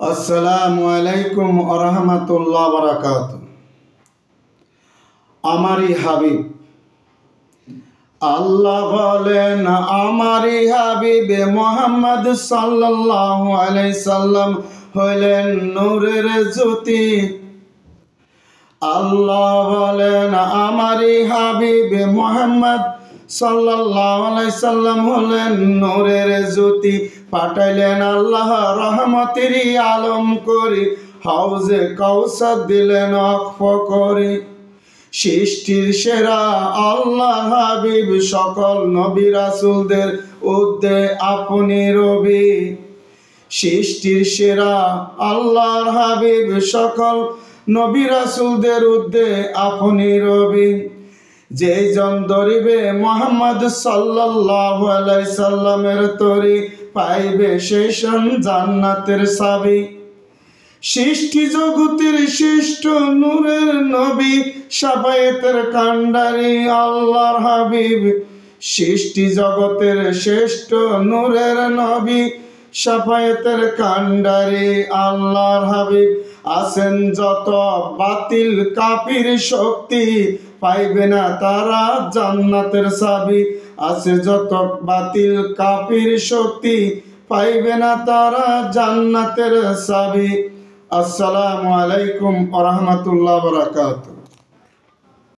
আসসালামু আলাইকুম ওয়া রাহমাতুল্লাহি ওয়া বারাকাতুহু। আমারই হাবিব আল্লাহ বলেন, আমারই হাবিব মুহাম্মদ সাল্লাল্লাহু আলাইহি সাল্লাম হলেন নূরের জ্যোতি। আল্লাহ বলেন, আমারই হাবিব মুহাম্মদ সাল্লাল্লাহু আলাইহি সাল্লাম হলেন নূরের জ্যোতি। পাঠাইলেন আল্লাহ রহমতের আলম করে, হাউজে কাউসার দিলেন অক্ষ করে। সৃষ্টির সেরা আল্লাহ হাবিব সকল নবী রাসূলদের উদ্দে আপনি রবি। সৃষ্টির সেরা আল্লাহর হাবিব সকল নবী রাসূলদের উদ্দে আপনি রবি। যেই জন ধরিবে মুহাম্মদ সাল্লাল্লাহু আলাইহি সাল্লামের তরি, পাইবে সেই জান্নাতের চাবি। সৃষ্টি জগতের শ্রেষ্ঠ নূরের নবী, শাফায়েতের কান্ডারি আল্লাহর হাবিব। সৃষ্টি জগতের শ্রেষ্ঠ নূরের নবী, শাফায়েতের কান্ডারি আল্লাহর হাবিব। আছেন যত বাতিল কাফির শক্তি, পাইবে না তারা জান্নাতের চাবি। আছে যত বাতিল কাফির শক্তি, পাইবে না তারা জান্নাতের চাবি। আসসালামু আলাইকুম ওয়া রাহমাতুল্লাহি ওয়া বারাকাতুহু।